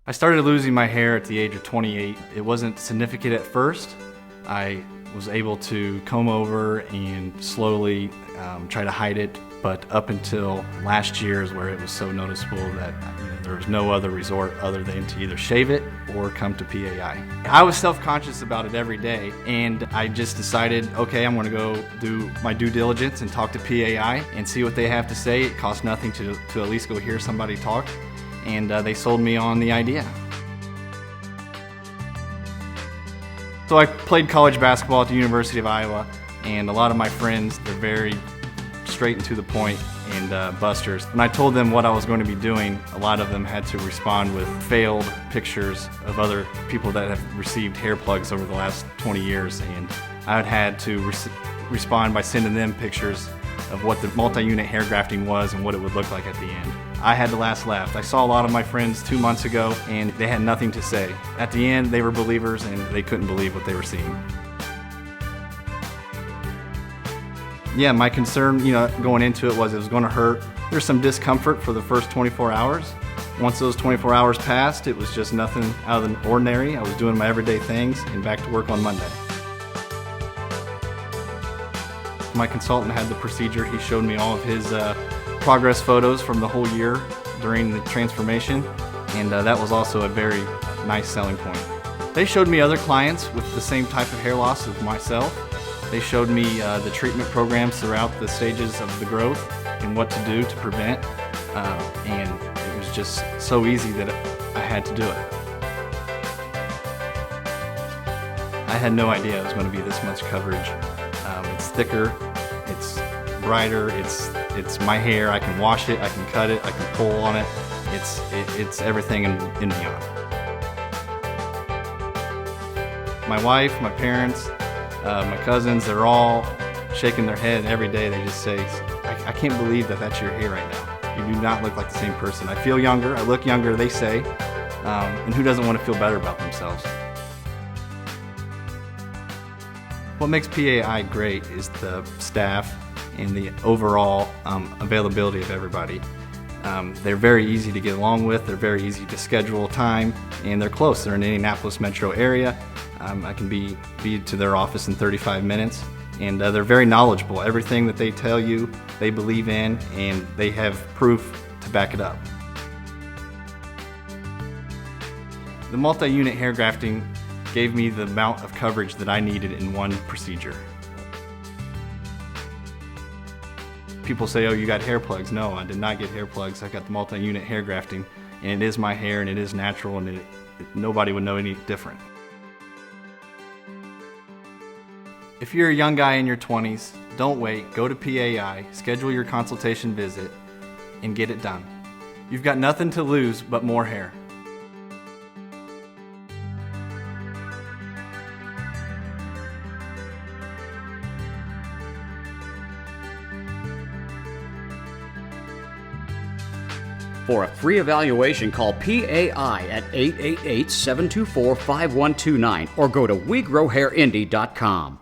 I started losing my hair at the age of 28. It wasn't significant at first. I was able to comb over and slowly try to hide it, but up until last year is where it was so noticeable that there was no other resort other than to either shave it or come to PAI. I was self-conscious about it every day, and I just decided, okay, I'm gonna go do my due diligence and talk to PAI and see what they have to say. It costs nothing to at least go hear somebody talk, and they sold me on the idea. So I played college basketball at the University of Iowa, and a lot of my friends, they're very straight and to the point and busters. When I told them what I was going to be doing, a lot of them had to respond with failed pictures of other people that have received hair plugs over the last 20 years, and I had to respond by sending them pictures of what the multi-unit hair grafting was and what it would look like at the end. I had the last laugh. I saw a lot of my friends 2 months ago, and they had nothing to say. At the end, they were believers, and they couldn't believe what they were seeing. Yeah, my concern, going into it was going to hurt. There's some discomfort for the first 24 hours. Once those 24 hours passed, it was just nothing out of the ordinary. I was doing my everyday things and back to work on Monday. My consultant had the procedure. He showed me all of his progress photos from the whole year during the transformation, and that was also a very nice selling point. They showed me other clients with the same type of hair loss as myself. They showed me the treatment programs throughout the stages of the growth and what to do to prevent, and it was just so easy that I had to do it. I had no idea it was going to be this much coverage. It's thicker, it's brighter, it's my hair. I can wash it, I can cut it, I can pull on it. It's everything and beyond. My wife, my parents, my cousins, they're all shaking their head every day. They just say, I can't believe that that's your hair right now. You do not look like the same person. I feel younger, I look younger, they say, and who doesn't want to feel better about themselves? What makes PAI great is the staff and the overall availability of everybody. They're very easy to get along with, they're very easy to schedule time, and they're close. They're in the Indianapolis metro area. I can be to their office in 35 minutes, and they're very knowledgeable. Everything that they tell you, they believe in, and they have proof to back it up. The multi-unit hair grafting gave me the amount of coverage that I needed in one procedure. People say, oh, you got hair plugs. No, I did not get hair plugs. I got the multi-unit hair grafting, and it is my hair, and it is natural, and nobody would know any different. If you're a young guy in your 20s, don't wait. Go to PAI, schedule your consultation visit, and get it done. You've got nothing to lose but more hair. For a free evaluation, call PAI at 888-724-5129 or go to WeGrowHairIndy.com.